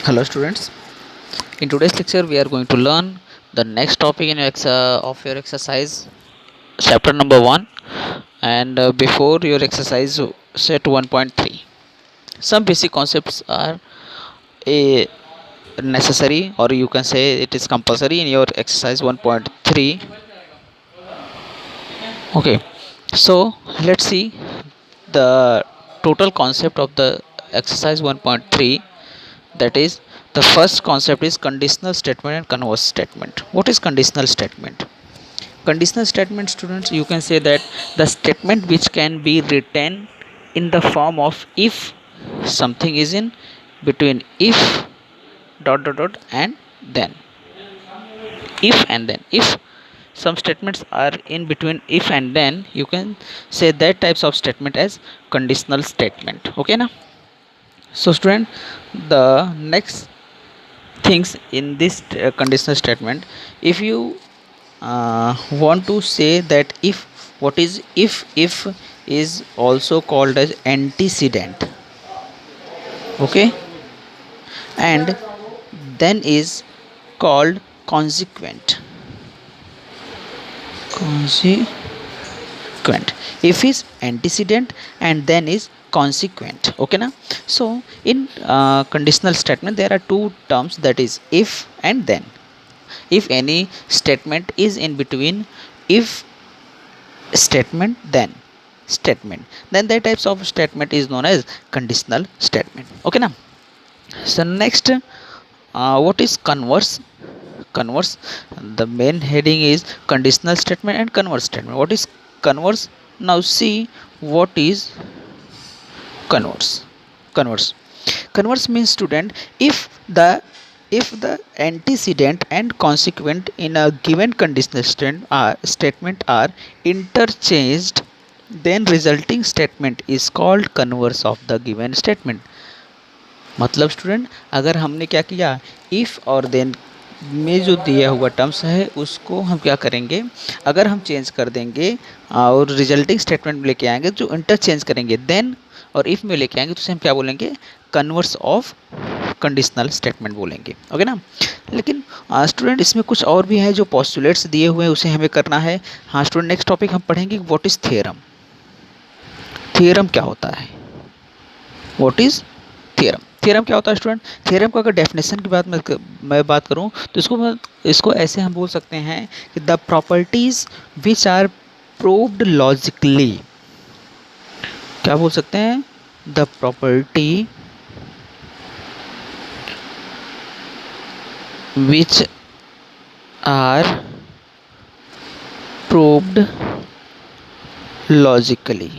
Hello students, in today's lecture we are going to learn the next topic in of your exercise chapter number 1 and before your exercise set 1.3 some basic concepts are a necessary or you can say it is compulsory in your exercise 1.3. Okay, so let's see the total concept of the exercise 1.3. That is, the first concept is conditional statement and converse statement. What is conditional statement? Conditional statement, students, you can say that the statement which can be written in the form of if something is in between if dot dot dot and then. If and then, if some statements are in between if and then, you can say that types of statement as conditional statement. Okay now, so student, the next things in this conditional statement, if you want to say that if, what is if is also called as antecedent, okay, and then is called consequent. If is antecedent and then is consequent. Okay now, so in conditional statement there are two terms, that is if and then. If any statement is in between if statement then that types of statement is known as conditional statement. Okay now, so next, what is converse? The main heading is conditional statement and converse statement. What is converse? Now see what is converse. Converse means, student, if the antecedent and consequent in a given conditional statement are interchanged, then resulting statement is called converse of the given statement. मतलब student, अगर हमने क्या किया, if और then में जो दिया हुआ टर्म्स है उसको हम क्या करेंगे, अगर हम चेंज कर देंगे और रिजल्टिंग स्टेटमेंट में लेके आएंगे, जो इंटरचेंज करेंगे देन और इफ़ में लेके आएंगे तो उसे हम क्या बोलेंगे, कन्वर्स ऑफ कंडीशनल स्टेटमेंट बोलेंगे। ओके ना, लेकिन स्टूडेंट इसमें कुछ और भी है जो पोस्टुलेट्स दिए हुए हैं उसे हमें करना है। हाँ स्टूडेंट, नेक्स्ट टॉपिक हम पढ़ेंगे व्हाट इज़ थ्योरम। थ्योरम क्या होता है, व्हाट इज़ थ्योरम। थ्योरम क्या होता है स्टूडेंट? थ्योरम का अगर डेफिनेशन की मैं बात करूं तो इसको ऐसे हम बोल सकते हैं कि the properties which are proved logically. क्या बोल सकते हैं? The property which are proved logically,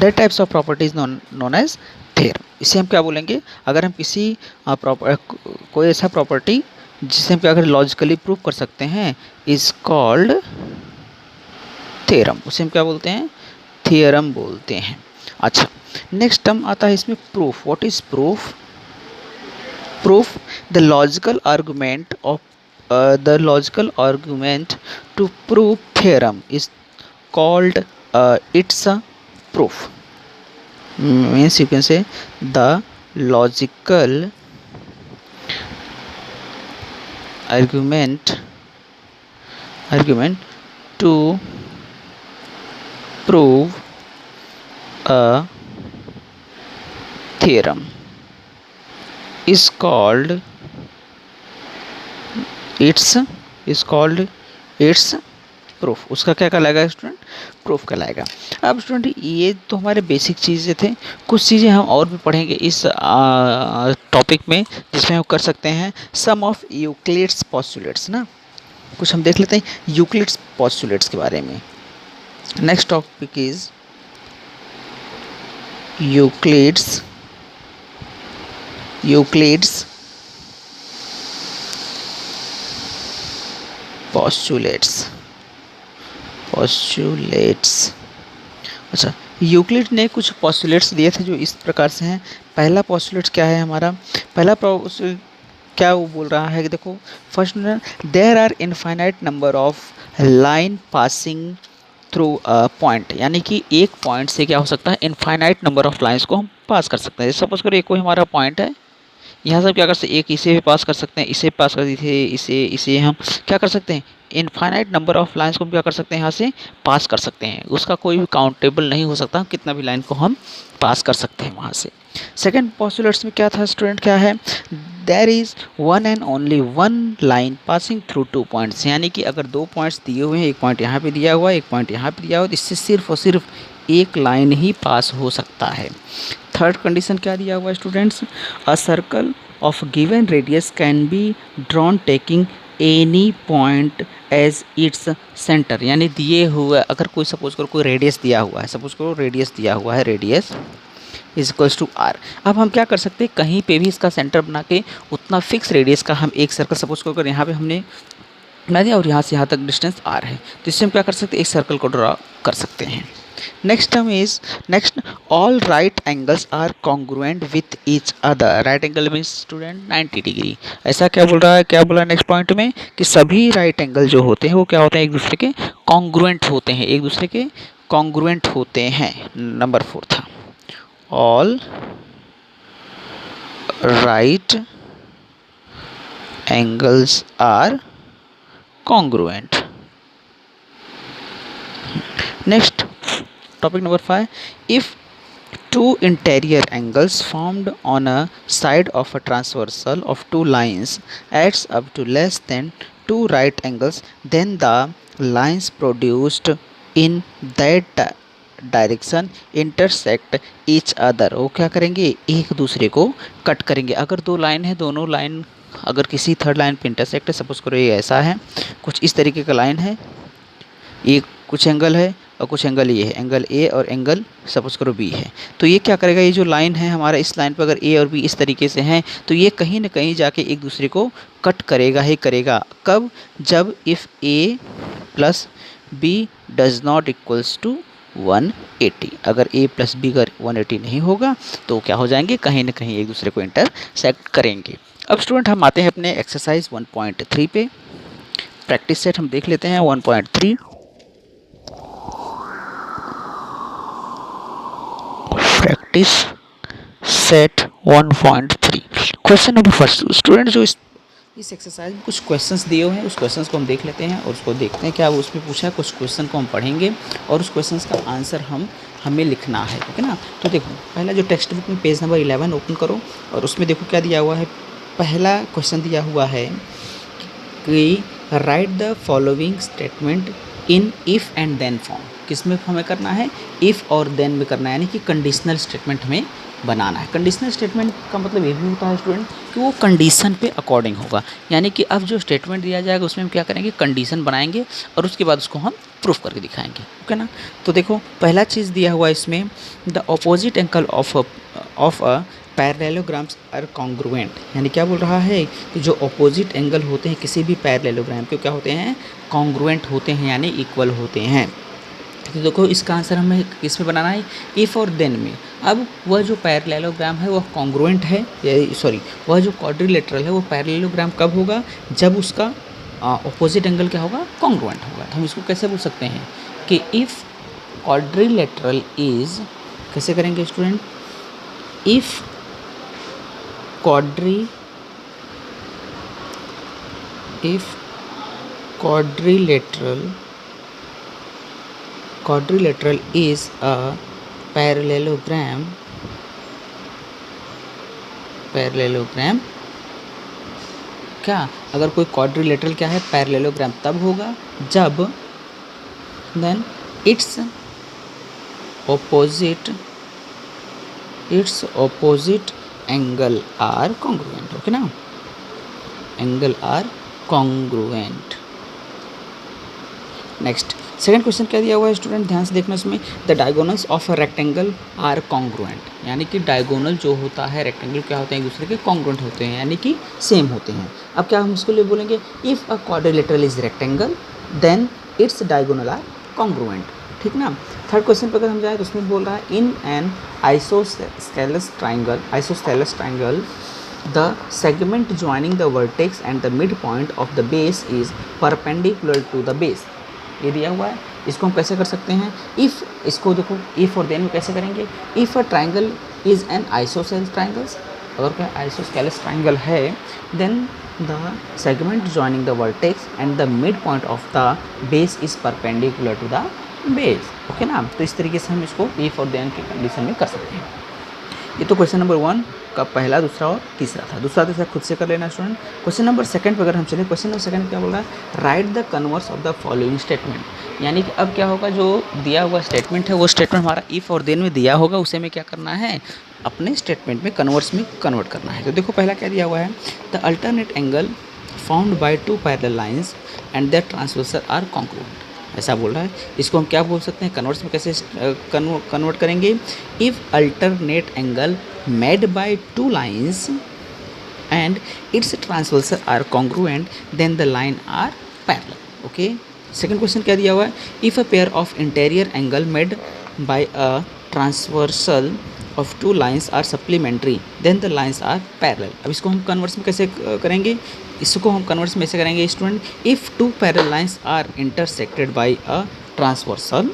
that types of properties known as theorem. इसे हम क्या बोलेंगे, अगर हम किसी कोई ऐसा प्रॉपर्टी जिसे हम क्या अगर लॉजिकली प्रूव कर सकते हैं इज कॉल्ड थ्योरम, उसे हम क्या बोलते हैं, थ्योरम बोलते हैं। अच्छा, नेक्स्ट टर्म आता है इसमें proof. What is proof? Proof the logical argument of to prove theorem is called it's a proof. Means you can say the logical argument to prove a theorem is called its proof. उसका क्या कहलाएगा student? Proof कहलाएगा। अब student ये तो हमारे basic चीज़ें थे, कुछ चीज़ें हम और भी पढ़ेंगे इस टॉपिक में जिसमें हम कर सकते हैं सम ऑफ यूक्लिड्स पोस्टुलेट्स ना, कुछ हम देख लेते हैं यूक्लिड्स पोस्टुलेट्स के बारे में। Next topic is Euclid's postulates. अच्छा, यूक्लिड ने कुछ पोस्टुलेट्स दिए थे जो इस प्रकार से हैं। पहला पोस्टुलेट्स क्या है हमारा? पहला क्या वो बोल रहा है कि देखो, first there are infinite number of line passing through a point, यानी कि एक पॉइंट से क्या हो सकता है, इनफाइनाइट नंबर ऑफ लाइंस को हम पास कर सकते हैं। सपोज करो ये कोई हमारा पॉइंट है, यहाँ से हम क्या कर सकते हैं, एक इसे भी पास कर सकते हैं, इसे पास कर दीजिए, इसे इसे हम क्या कर सकते हैं, इनफाइनाइट नंबर ऑफ लाइंस को हम क्या कर सकते हैं, यहाँ से पास कर सकते हैं। उसका कोई भी काउंटेबल नहीं हो सकता, कितना भी लाइन को हम पास कर सकते हैं वहाँ से। सेकेंड पॉस्टुलेट्स में क्या था स्टूडेंट, क्या है, there is one and only one line passing through 2 points, यानी कि अगर 2 पॉइंट्स दिए हुए हैं, एक पॉइंट यहाँ पे दिया हुआ है, एक पॉइंट यहाँ पे दिया हुआ है, तो इससे सिर्फ और सिर्फ एक लाइन ही पास हो सकता है। थर्ड कंडीशन क्या दिया हुआ है students, a circle of given radius can be drawn taking any point as its centre, यानी दिए हुए अगर कोई सपोज करो कोई रेडियस दिया हुआ है, सपोज करो रेडियस दिया हुआ है, radius is equals to R. अब हम क्या कर सकते हैं, कहीं पे भी इसका सेंटर बना के उतना फिक्स रेडियस का हम एक सर्कल सपोज करो, यहाँ पे हमने बना दिया और यहाँ से यहाँ तक डिस्टेंस आर है, तो इससे हम क्या कर सकते हैं, एक सर्कल को ड्रा कर सकते हैं। Next term is, next, all right angles are congruent with each other. Right angle means student 90 degree. ऐसा क्या बोल रहा है, क्या बोला नेक्स्ट पॉइंट में, कि सभी राइट एंगल जो होते हैं वो क्या होते हैं, एक दूसरे के कॉन्ग्रुएंट होते हैं, एक दूसरे के कॉन्ग्रुएंट होते हैं। नंबर 4 था, all right angles are congruent. Next, topic number 5, if two interior angles formed on a side of a transversal of two lines adds up to less than two right angles, then the lines produced in that direction intersect each other. वो क्या करेंगे, एक दूसरे को cut करेंगे। अगर दो line है, दोनों लाइन अगर किसी थर्ड लाइन पे इंटरसेक्ट है, सपोज करो ये ऐसा है, कुछ इस तरीके का लाइन है, ये कुछ एंगल है और कुछ एंगल ये है, एंगल ए और एंगल सपोज करो बी है, तो ये क्या करेगा, ये जो लाइन है हमारा, इस लाइन पर अगर ए और बी इस तरीके से हैं, तो ये कहीं ना कहीं जाके एक दूसरे को कट करेगा ही करेगा। कब, जब if A plus B does not equals to 180, अगर a प्लस बी अगर 180 नहीं होगा तो क्या हो जाएंगे, कहीं ना कहीं एक दूसरे को इंटरसेक्ट करेंगे। अब स्टूडेंट हम आते हैं अपने एक्सरसाइज 1.3 पे। प्रैक्टिस सेट हम देख लेते हैं 1.3। Practice set 1.3, question number first. Student जो इस एक्सरसाइज में कुछ क्वेश्चंस दिए हुए हैं, उस क्वेश्चंस को हम देख लेते हैं और उसको देखते हैं क्या वो उसमें पूछा है। कुछ क्वेश्चन को हम पढ़ेंगे और उस क्वेश्चंस का आंसर हमें लिखना है, ओके ना। तो देखो, पहला जो टेक्स्ट बुक में पेज नंबर 11 ओपन करो और उसमें देखो क्या दिया हुआ है। पहला क्वेश्चन दिया हुआ है कि right the following statement in if and then form. किस में हमें करना है, इफ़ और देन में करना है, यानी कि कंडीशनल स्टेटमेंट हमें बनाना है। कंडीशनल स्टेटमेंट का मतलब ये भी होता है स्टूडेंट कि वो कंडीशन पे अकॉर्डिंग होगा, यानी कि अब जो स्टेटमेंट दिया जाएगा उसमें हम क्या करेंगे, कंडीशन बनाएंगे और उसके बाद उसको हम प्रूफ करके दिखाएंगे, ओके ना। तो देखो, पहला चीज़ दिया हुआ है इसमें, the opposite angle of a parallelograms are congruent, यानी क्या बोल रहा है कि जो अपोजिट एंगल होते हैं किसी भी पैरेललोग्राम के, क्या होते हैं, कॉन्ग्रुएंट होते हैं, यानी इक्वल होते हैं। तो देखो, इसका आंसर हमें किस में बनाना है, इफ़ और देन में। अब वह जो पैरेललोग्राम है वह कॉन्ग्रुएंट है, सॉरी वह जो क्वाड्रिलेटरल है वो पैरेललोग्राम कब होगा, जब उसका अपोजिट एंगल क्या होगा, कॉन्ग्रुएंट होगा। तो हम इसको कैसे बोल सकते हैं कि इफ़ क्वाड्रिलेटरल इज, कैसे करेंगे student, if quadrilateral is a parallelogram क्या, अगर कोई क्वाड्रिलेटरल क्या है, पैरेललोग्राम तब होगा जब then its opposite angle are congruent, okay ना, angle are congruent. Next, second question क्या दिया हुआ है स्टूडेंट, ध्यान से देखना इसमें, the diagonals of a rectangle are congruent, यानी कि डायगोनल जो होता है रेक्टेंगल क्या होते हैं, एक दूसरे के कॉन्ग्रुएंट होते हैं, यानी कि सेम होते हैं। अब क्या हम इसको लिए बोलेंगे, if a quadrilateral is rectangle then its diagonal are congruent, ठीक ना। थर्ड क्वेश्चन पर अगर हम जाए तो उसमें बोल रहा है, in an isosceles triangle the segment joining the vertex and the midpoint of the base is perpendicular to the base, ये दिया हुआ है। इसको हम कैसे कर सकते हैं, इफ़, इसको देखो इफ़ और देन में कैसे करेंगे, if a triangle is an isosceles triangles अगर कोई आइसोस्केलेस ट्राइंगल है then the segment joining the vertex and the mid point of the base is perpendicular to the base, okay ना। तो इस तरीके से हम इसको इफ और देन की कंडीशन में कर सकते हैं। ये तो क्वेश्चन नंबर 1 का पहला, दूसरा और तीसरा था। दूसरा तीसरा खुद से कर लेना स्टूडेंट। क्वेश्चन नंबर 2 पे अगर हम चलें, क्वेश्चन नंबर 2 क्या बोल रहा है, right the converse of the following statement. यानी कि अब क्या होगा, जो दिया हुआ स्टेटमेंट है वो स्टेटमेंट हमारा इफ और देन में दिया होगा, उसे में क्या करना है, अपने स्टेटमेंट में कन्वर्स में कन्वर्ट करना है। तो देखो पहला क्या दिया हुआ है, the alternate angle found by two parallel lines and their transversal are congruent, ऐसा बोल रहा है। इसको हम क्या बोल सकते हैं, कन्वर्स में कैसे कन्वर्ट करेंगे, if alternate angle made by two lines and its transversal are congruent then the line are parallel, okay. Second question क्या दिया हुआ है, if a pair of interior angle made by a transversal of two lines are supplementary then the lines are parallel. अब इसको हम converse में कैसे करेंगे, इसको हम कन्वर्स में ऐसे करेंगे student, if two parallel lines are intersected by a transversal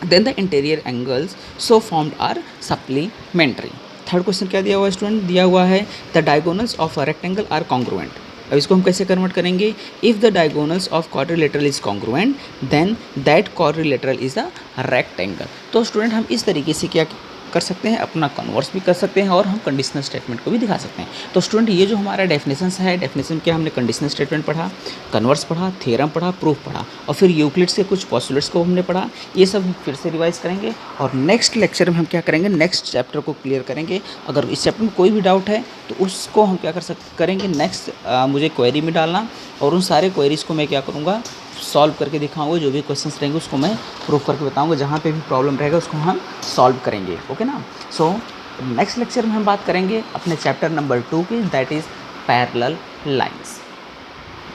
then the interior angles so formed are supplementary. Third question क्या दिया हुआ है स्टूडेंट, दिया हुआ है the diagonals of a rectangle are congruent. अब इसको हम कैसे कन्वर्ट करेंगे, if the diagonals of quadrilateral is congruent then that quadrilateral is a rectangle. तो स्टूडेंट हम इस तरीके से क्या कर सकते हैं, अपना कन्वर्स भी कर सकते हैं और हम कंडीशनल स्टेटमेंट को भी दिखा सकते हैं। तो स्टूडेंट ये जो हमारा डेफिनेशन है, डेफिनेशन क्या, हमने कंडीशनल स्टेटमेंट पढ़ा, कन्वर्स पढ़ा, थ्योरम पढ़ा, प्रूफ पढ़ा और फिर यूक्लिड्स के कुछ पोस्टुलेट्स को हमने पढ़ा। ये सब हम फिर से रिवाइज करेंगे और नेक्स्ट लेक्चर में हम क्या करेंगे, नेक्स्ट चैप्टर को क्लियर करेंगे। अगर इस चैप्टर में कोई भी डाउट है तो उसको हम क्या करेंगे, नेक्स्ट मुझे क्वेरी में डालना और उन सारे क्वेरीज़ को मैं क्या करूँगा, सॉल्व करके दिखाऊंगा। जो भी क्वेश्चंस रहेंगे उसको मैं प्रूफ करके बताऊंगा, जहाँ पे भी प्रॉब्लम रहेगा उसको हम सॉल्व करेंगे, ओके ना। सो नेक्स्ट लेक्चर में हम बात करेंगे अपने चैप्टर नंबर 2 की, दैट इज़ पैरेलल लाइंस।